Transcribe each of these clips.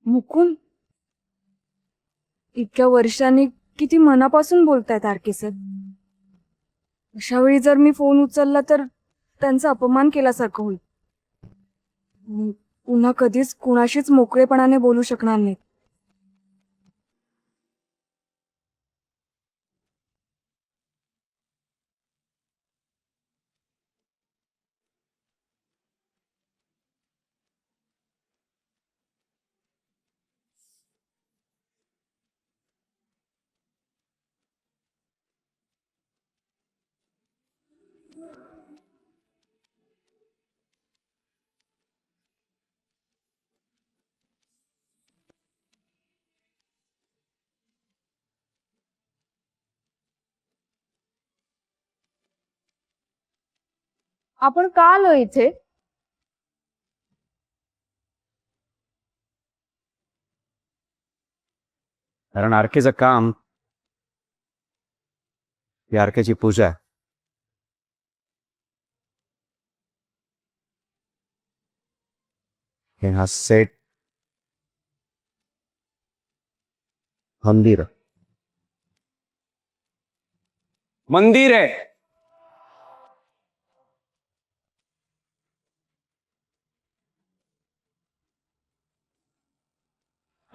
मुकुंद, इतक्या वर्षांनी किती मनापासून बोलतायत आरके सर. अशा वेळी जर मी फोन उचलला तर त्यांचा अपमान केल्यासारखं होईल. पुन्हा कधीच कुणाशीच मोकळेपणाने बोलू शकणार नाही. आपण का आलो इथे? कारण आरकेचं काम ही आरकेची पूजा आहे. हे हा सेट मंदिर मंदिर आहे.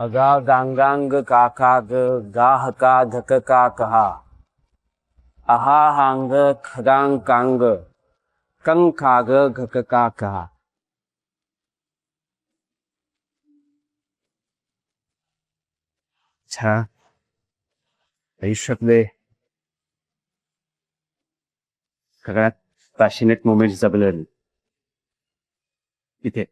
अगा गांगांग काका ग गाह का धक का कहा अहा हांग खगांग कांग कंग खाग घक का कहा. अच्छा, आयुष्यातले सगळ्यात पॅशनेट मोमेंट्स जगले इथे.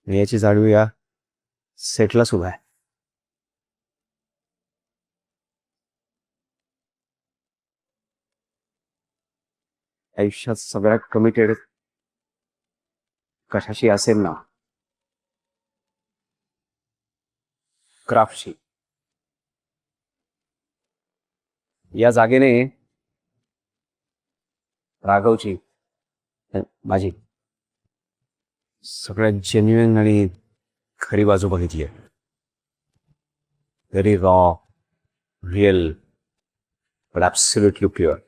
याची जाणीव या सेटला सुद्धा आहे. आयुष्यात सगळ्यात कमिटेड कशाशी असेल ना, क्राफ्टशी. या जागेने राघवची माझी सगळ्यात जेन्युइन आणि खरी बाजू बघितली आहे. Very raw, real, but absolutely pure.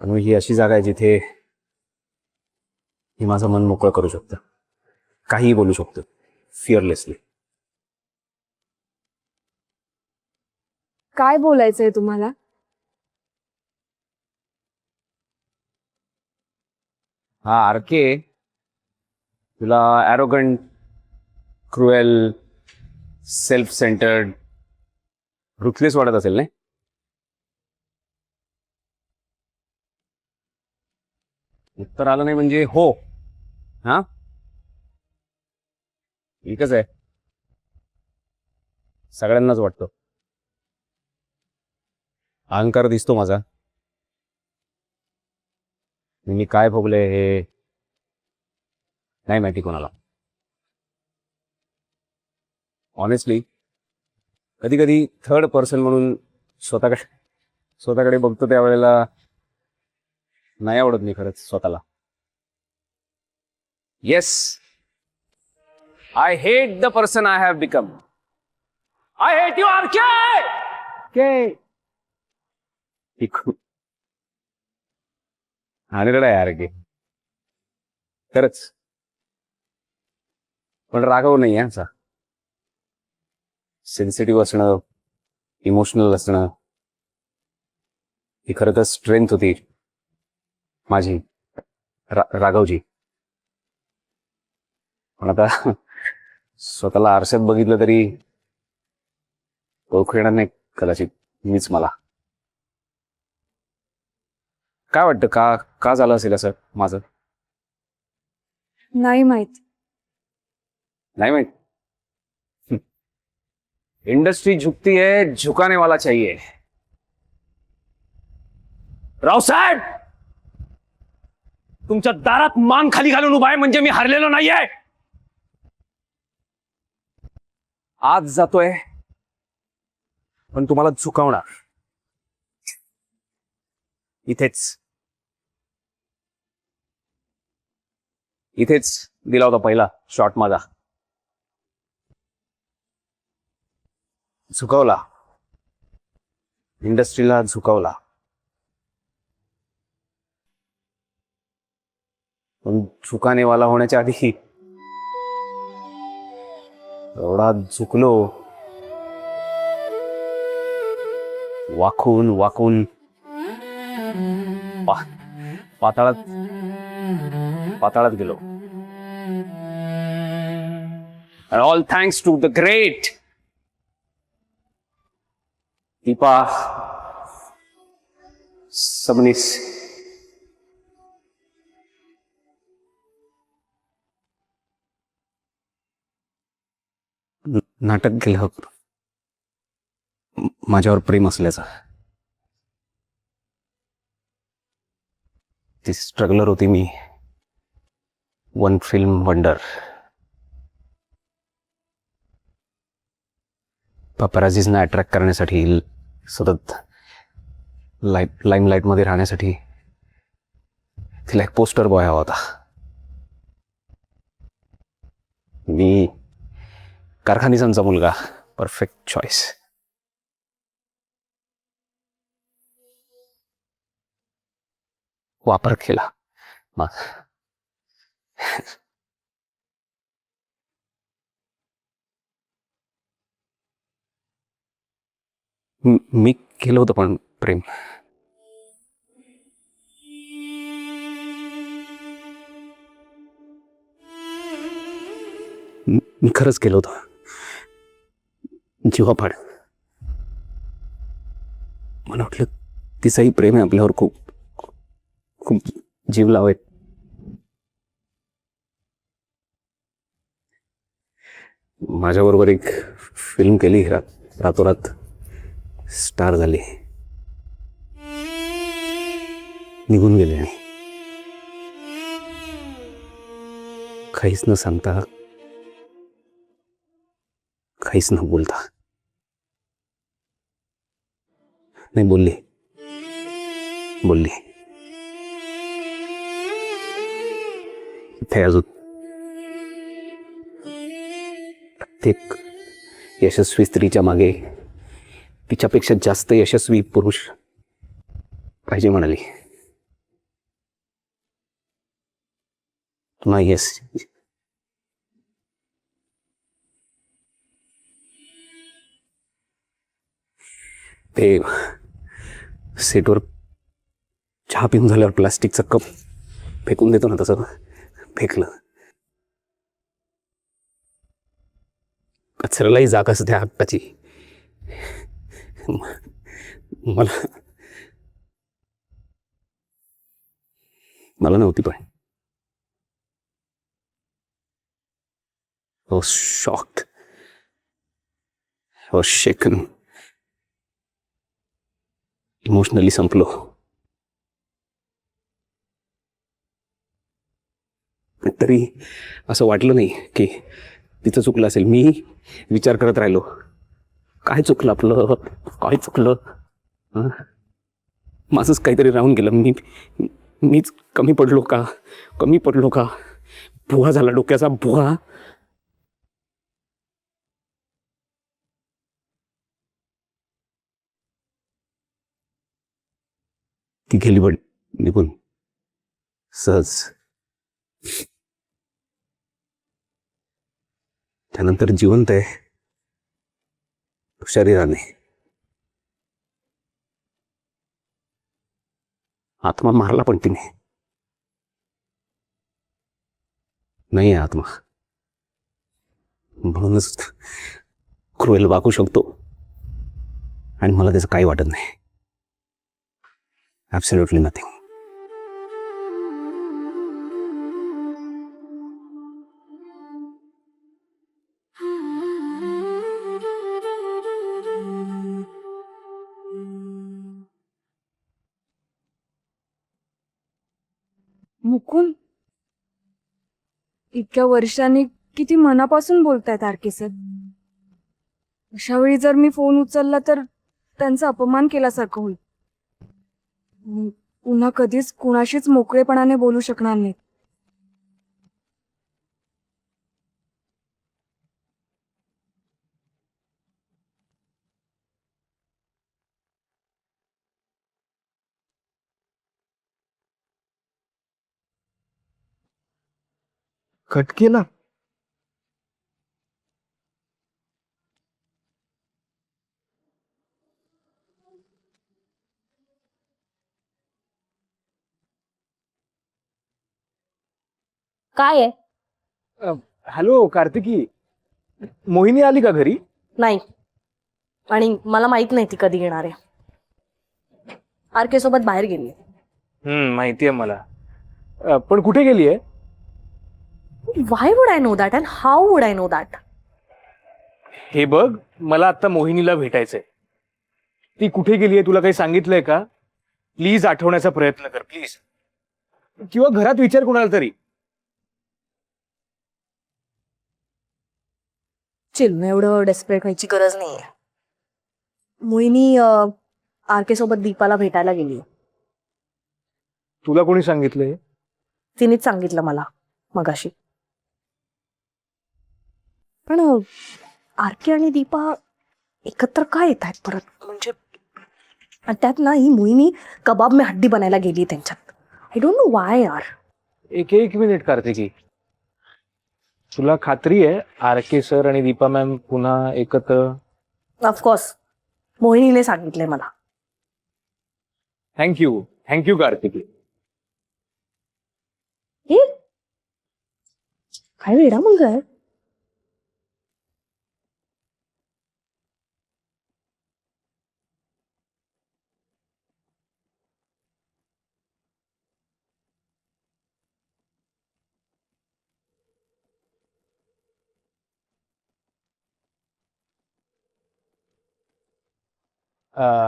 त्यामुळे ही अशी जागा आहे जिथे ही माझं मन मोकळं करू शकतं, काहीही बोलू शकतं फिअरलेसली. काय बोलायचंय तुम्हाला? हा आरके तुला arrogant, cruel, self centred, ruthless वाटत असेल नाही? उत्तर आलं नाही म्हणजे हो. हा, एकच आहे. सगळ्यांनाच वाटतं. अहंकार दिसतो माझा. मी काय भोगले हे नाही माहिती कोणाला. ऑनेस्टली कधी कधी थर्ड पर्सन म्हणून स्वतःकडे बघतो त्यावेळेला नाही आवडत मी खरंच स्वतःला. Yes, I hate the person I have become. I hate you RK. हानिरडा आहे आरके खरंच. पण राघव नाही यांचा. सेन्सिटिव्ह असणं, इमोशनल असणं ही खरं तर स्ट्रेंथ होती माझी, राघवजी. पण आता स्वतःला आरशात बघितलं तरी ओळखू येणार नाही कदाचित मीच मला. काय वाटतं का का झालं असेल असं माझं? नाही माहित. नाही माहित. इंडस्ट्री झुकती है, झुकाने वाला चाहिए. रावसाहेब, तुमच्या दारात मान खाली घालून उभा आहे म्हणजे मी हरलेलो नाहीये. आज जातोय पण तुम्हाला झुकवणार इथेच. इथेच दिला होता पहिला शॉट माझा. झुकवला, इंडस्ट्रीला झुकवला. पण झुकानेवाला होण्याच्या आधी एवढा झुकलो, वाकून वाकून पाताळात पाताळात गेलो. And all thanks to the great Deepa Sabnis. नाटक केलं माझ्यावर प्रेम असल्याचं. ती स्ट्रगलर होती मी, वन फिल्म वंडर. पपराझीजना अट्रॅक्ट करण्यासाठी, सतत लाईमलाईट मध्ये राहण्यासाठी तिला एक पोस्टर बॉय हवा होता. मी कारखानीसांचा मुलगा, परफेक्ट चॉईस. वापर केला मग. मी केलं होतं पण प्रेम. मी खरंच केलं होतं, जीवापाड. मला वाटलं तिचंही प्रेम आहे आपल्यावर, खूप खूप जीव लावेल. माझ्याबरोबर एक फिल्म केली, रातोरात स्टार झाली, निघून गेले. आणि काहीच न सांगता, काहीच न बोलता. नाही, बोलली बोलली इथे अजून प्रत्येक यशस्वी स्त्रीच्या मागे तिच्यापेक्षा जास्त यशस्वी पुरुष पाहिजे म्हणाली. नाही येस, ते सेटवर चहा पिऊन झाल्यावर प्लास्टिकचा कप फेकून देतो ना, तसं फेकलं. कचऱ्यालाही जागा असते हक्काची. मला मला नव्हती, पण I was shocked. I was shaken. Emotionally संपलो. तरी असं वाटलं नाही की तिचं चुकलं असेल. मी विचार करत राहिलो, काय चुकलं आपलं, काय चुकलं. माझंच काहीतरी राहून गेलं. मीच कमी पडलो का, कमी पडलो का. भुगा झाला, डोक्याचा भुगा. ती गेली बट निघून सहज. त्यानंतर जिवंत आहे शरीराने. आत्मा मारला पण तिने. नाही आहे आत्मा, म्हणूनच क्रुएल वागू शकतो आणि मला त्याचं काही वाटत नाही. Absolutely nothing. मुकुंद, इतक्या वर्षांनी किती मनापासून बोलतायत आरके सर. अशा वेळी जर मी फोन उचलला तर त्यांचा अपमान केल्यासारखं होईल. पुन्हा कधीच कुणाशीच मोकळेपणाने बोलू शकणार नाही. कट केला? काय आहे? हॅलो कार्तिकी, मोहिनी आली का घरी? नाही. आणि मला माहित नाही ती कधी येणार आहे. आरके सोबत बाहेर गेली. माहितीये मला. पण कुठे गेली आहे? Why would I know that and how would I know that? हे बघ, मला आता मोहिनीला भेटायचंय. ती कुठे गेली आहे तुला काही सांगितलंय का? प्लीज आठवण्याचा प्रयत्न कर प्लीज. किंवा घरात विचार कोणाला तरी. चिल, एवढं डेस्परेट व्हायची गरज नाहीये. मोहिनी आरके सोबत दीपाला भेटायला गेली. तुला कोणी सांगितलंय? तिनेच सांगितलं मला मगाशी. पण आरके आणि दीपा एकत्र काय येत आहेत परत? म्हणजे आणि त्यात ना ही मोहिनी कबाब में हड्डी बनायला गेली त्यांच्यात. आय डोंट नो वाय यार. एक मिनिट कार्तिकी, तुला खात्री आहे आर.के. सर आणि दीपा मॅम पुन्हा एकत्र? ऑफकोर्स मोहिनीने सांगितलंय मला. थँक्यू कार्तिकी. हे काय वेडा मुलगा आहे.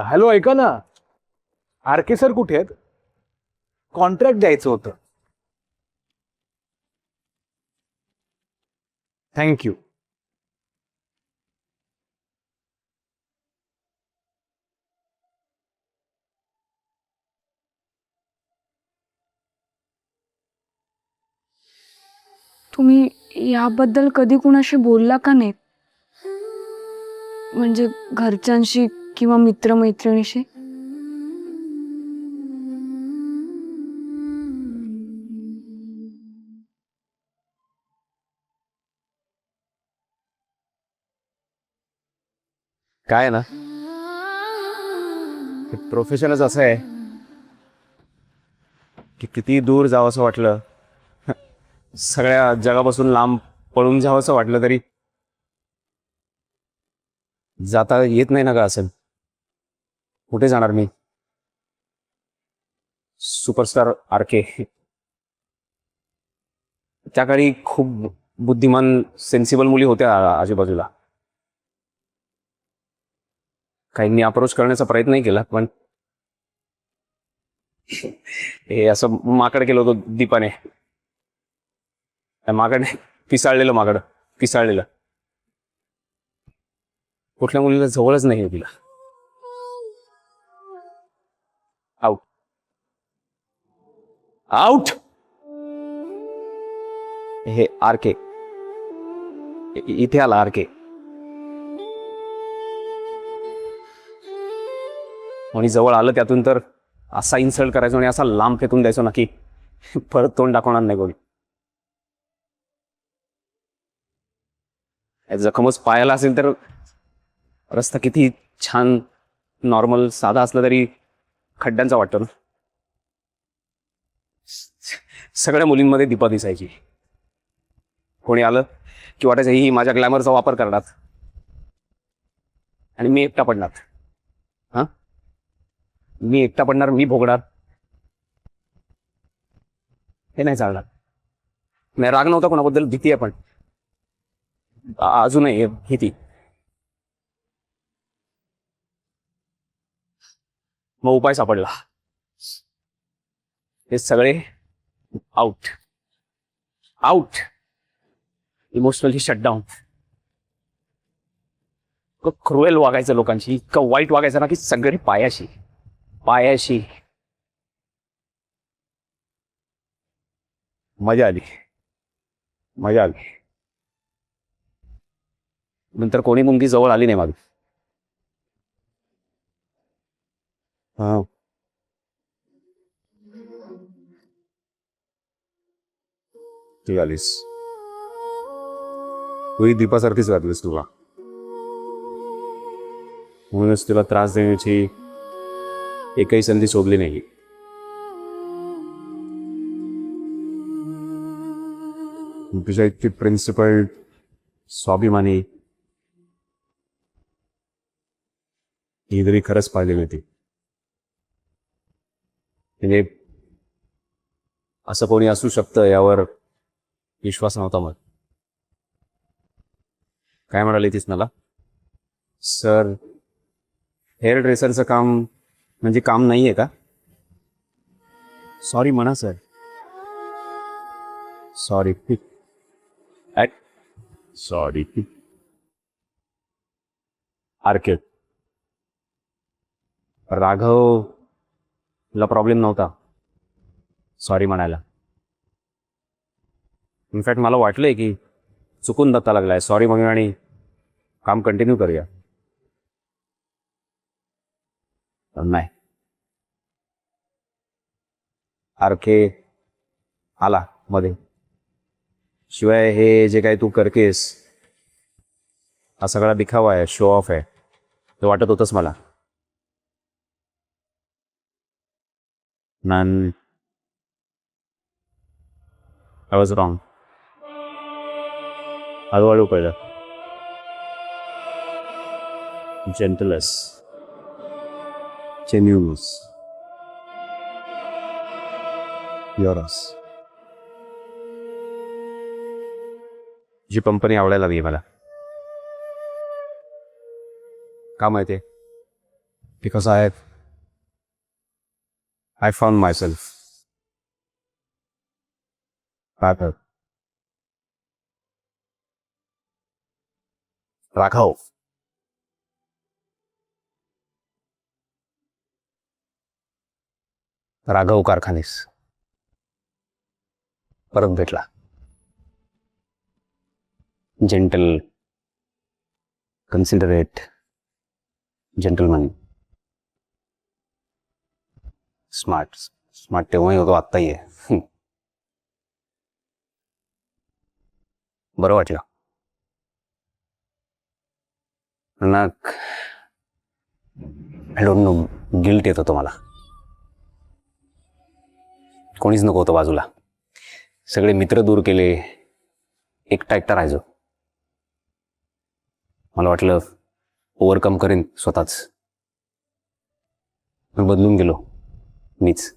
हॅलो, ऐका ना, आर.के. सर कुठे आहेत? कॉन्ट्रॅक्ट द्यायचं होतं. थँक्यू. तुम्ही याबद्दल कधी कुणाशी बोलला का नाही? म्हणजे घरच्यांशी किंवा मित्रमैत्रिणीशी? काय ना, प्रोफेशनच असं आहे की किती दूर जावं असं वाटलं, सगळ्या जगापासून लांब पळून जावं असं वाटलं तरी जाता येत नाही ना. का असेल, कुठे जाणार मी? Superstar RK. त्या काळी खूप बुद्धिमान सेन्सिबल मुली होत्या आजूबाजूला. काहींनी अप्रोच करण्याचा प्रयत्नही केला, पण हे असं माकड केलं होतं दीपाने. माकडने पिसाळलेलं. कुठल्या मुलीला जवळच नाही तिला. Out out. हे आर.के. इथे आला आर.के. आणि जवळ आलं त्यातून तर असा इन्सल्ट करायचो आणि असा लांब फेकून द्यायचो ना की परत तोंड दाखवणार नाही कोणी. जखमच पायाला असेल तर रस्ता किती छान नॉर्मल साधा असला तरी खड्ड्यांचा वाटतो ना. सगळ्या मुलींमध्ये दीपा दिसायची. कोणी आलं की वाटायचं ही माझ्या ग्लॅमरचा वापर करणार आणि मी एकटा पडणार. मी भोगणार. हे नाही चालणार. नाही, राग नव्हता कोणाबद्दल, भीती आहे, पण अजूनही भीती. मग उपाय सापडला. हे सगळे आउट. Emotionally shutdown. इतकं क्रुएल वागायचं लोकांशी, इतकं वाईट वागायचं ना की सगळे पायाशी. मजा आली. नंतर कोणी मुलगी जवळ आली नाही माझी. तू आलीस. तूही दीपासारखीच वाटलीस तुला. म्हणूनच तुला त्रास देण्याची एकही संधी सोडली नाही. तुझ्या इतकी प्रिन्सिपल, स्वाभिमानी ही तरी खरंच पाहिली होती. म्हणजे असं कोणी असू शकतं यावर विश्वास नव्हता मग. काय म्हणाली तीस मला? सर, हेअर ड्रेसरचं काम म्हणजे काम नाही आहे का? सॉरी म्हणा सर. सॉरी. सॉरी. आर्किड, राघवला प्रॉब्लेम नव्हता सॉरी म्हणायला. इनफॅक्ट मला वाटलंय की चुकून धक्का लागलाय, सॉरी म्हणून आणि काम कंटिन्यू करूया. पण नाही, आरके आला मध्ये. शिवाय हे जे काही तू करतेस हा सगळा दिखावा आहे, शो ऑफ आहे, ते वाटत होतंच मला. None. I was wrong. हळूहळू कळलं. Gentlest, genuineness, yours. जी कंपनी आवडायला लागली मला. का माहिती? Because I found myself. Raghav. Raghav Karkhanis परत भेटला. Gentle, considerate, gentleman, smart. Smart तेव्हाही होतो, आत्ताही आहे. बरं वाटलं ना. आय डोंट नो, गिल्ट येत होतं मला. कोणीच नको होतं बाजूला. सगळे मित्र दूर केले, एकटा एकटा राहायचो. मला वाटलं ओव्हरकम करेन स्वतःच. मी बदलून गेलो मीच.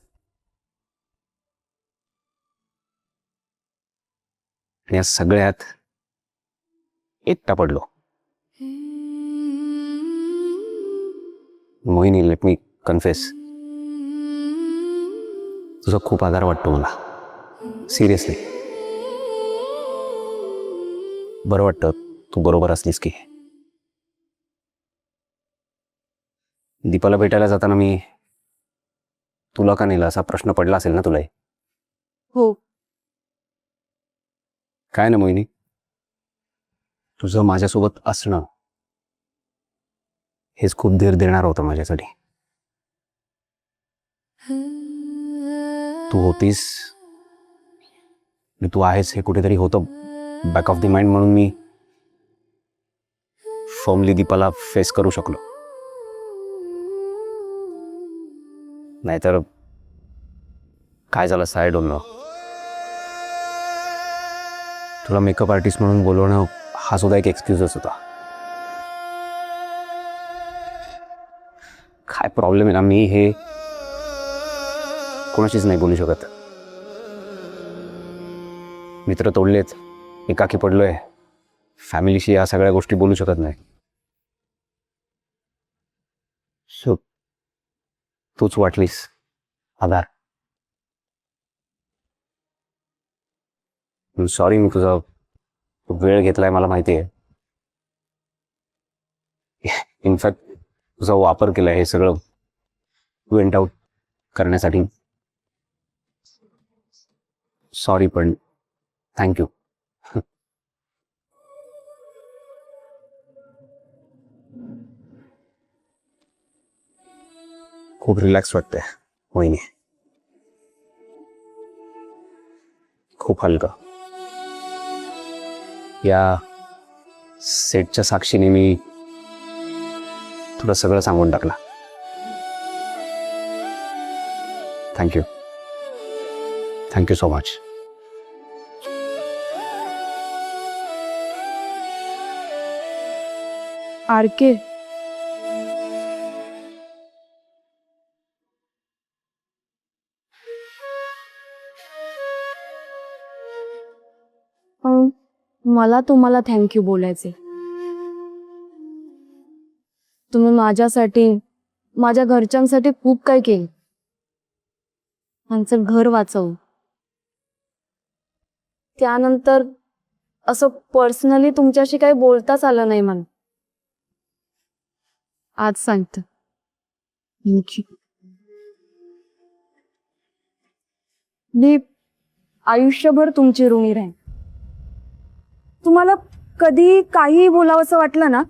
आणि या सगळ्यात एकटा पडलो. मोहिनी, लेट मी कन्फेस, तुझा खूप आधार वाटतो मला. सिरियसली बरं वाटतं तू बरोबर असलीस की. दीपाला भेटायला जाताना मी तुला का नेलं असा प्रश्न पडला असेल ना तुलाही? हो. काय ना मोहिनी, तुझं माझ्यासोबत असणं हेच खूप धीर देणार होतं माझ्यासाठी. तू होतीस, तू आहेस हे कुठेतरी होतं बॅक ऑफ द माइंड, म्हणून मी फर्मली दीपाला फेस करू शकलो. नाहीतर काय झालं आय डोंट नो. तुला मेकअप आर्टिस्ट म्हणून बोलवणं हा सुद्धा एक एक्सक्यूजच होता. काय प्रॉब्लेम आहे ना, मी हे कोणाशीच नाही बोलू शकत. मित्र तोडलेत, एकाकी पडलोय, फॅमिलीशी या सगळ्या गोष्टी बोलू शकत नाही. सो तूच वाटलीस आधार. सॉरी, मी तुझा वेळ घेतलाय मला माहिती आहे. इनफॅक्ट तुझा वापर केलाय हे सगळं वेंट आउट करण्यासाठी. सॉरी, पण थँक्यू. खूप रिलॅक्स वाटतंय मोहिनी, खूप हलका. या सेटच्या साक्षीने मी तुला सगळं सांगून टाकलं. Thank you. Thank you so much. R K, मला तुम्हाला थँक्यू बोलायचे. तुम्ही माझ्यासाठी, माझ्या घरच्यांसाठी खूप काही केलं. आमचं घर वाचवलं. त्यानंतर असं पर्सनली तुमच्याशी काही बोलताच आलं नाही मला. आज सांगते. थँक्यू. मी आयुष्यभर तुमची ऋणी राहीन. तुम्हाला कधी काही बोलावंसं वाटलं ना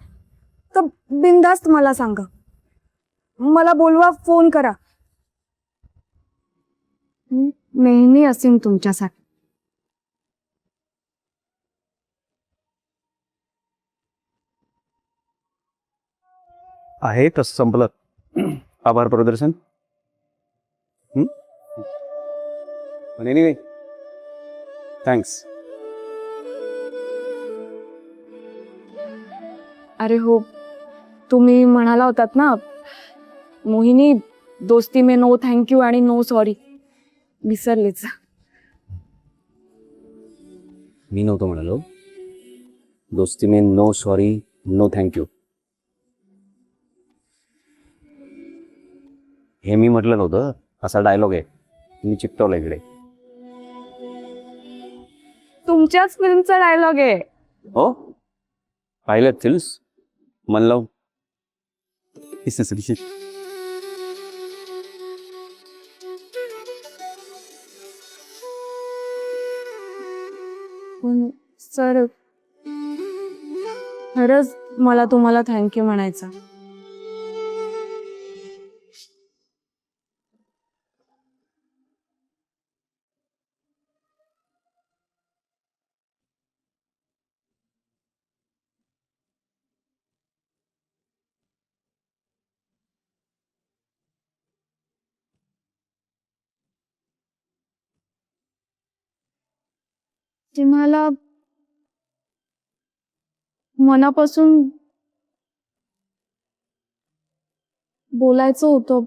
तर बिनधास्त मला सांगा. मला बोलवा, फोन करा. मी नेहमी असेन तुमच्यासाठी. आहे तसं संपलं. आभार प्रदर्शन. पण एनिवे थँक्स. अरे हो, तुम्ही म्हणाला होतात ना मोहिनी, दोस्ती में नो थँक्यू आणि नो सॉरी. विसरलेच. मी नव्हतो म्हणालो. दोस्ती में नो सॉरी नो थँक्यू हे मी म्हटलं नव्हतं. असा डायलॉग आहे, मी चिकटवला इकडे. तुमच्याच फिल्मचा डायलॉग आहे. हो, पाहिलं फिल्म्स मन लावून. पण सर, खरंच मला तुम्हाला थँक्यू म्हणायचं. तुम्हाला मनापासून बोलायचं होतं.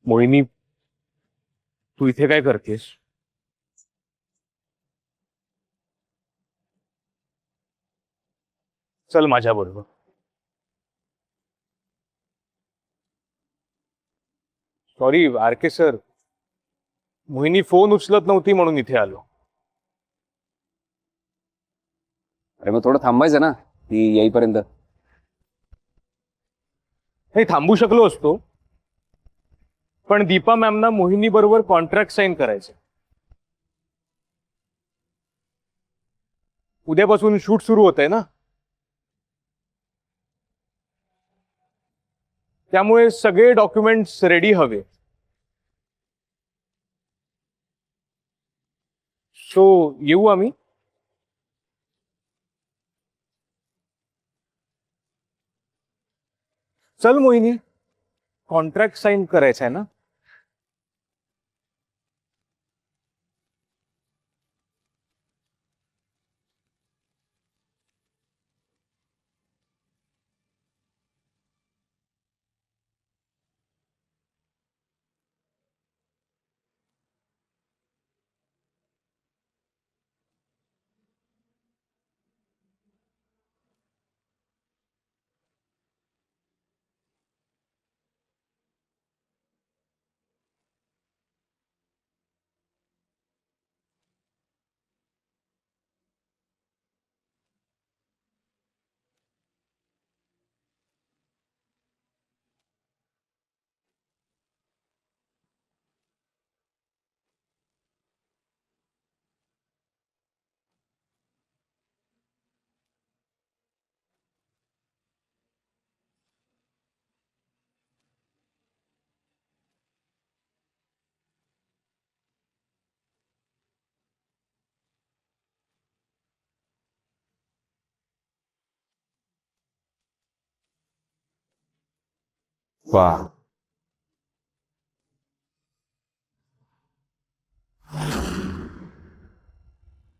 मोहिनी, तू इथे काय करतेस? चल माझ्या बरोबर. सॉरी आर के सर, मोहिनी फोन उचलत नव्हती म्हणून इथे आलो. अरे मग थोडं थांबायचं ना ती येईपर्यंत. हे थांबू शकलो असतो, पण दीपा मॅमना मोहिनी बरोबर कॉन्ट्रॅक्ट साईन करायचं. उद्यापासून शूट सुरू होत आहे ना, त्यामुळे सगळे डॉक्युमेंट्स रेडी हवे. सो येऊ आम्ही. चल मोहिनी, कॉन्ट्रॅक्ट साईन करायचं आहे ना. वा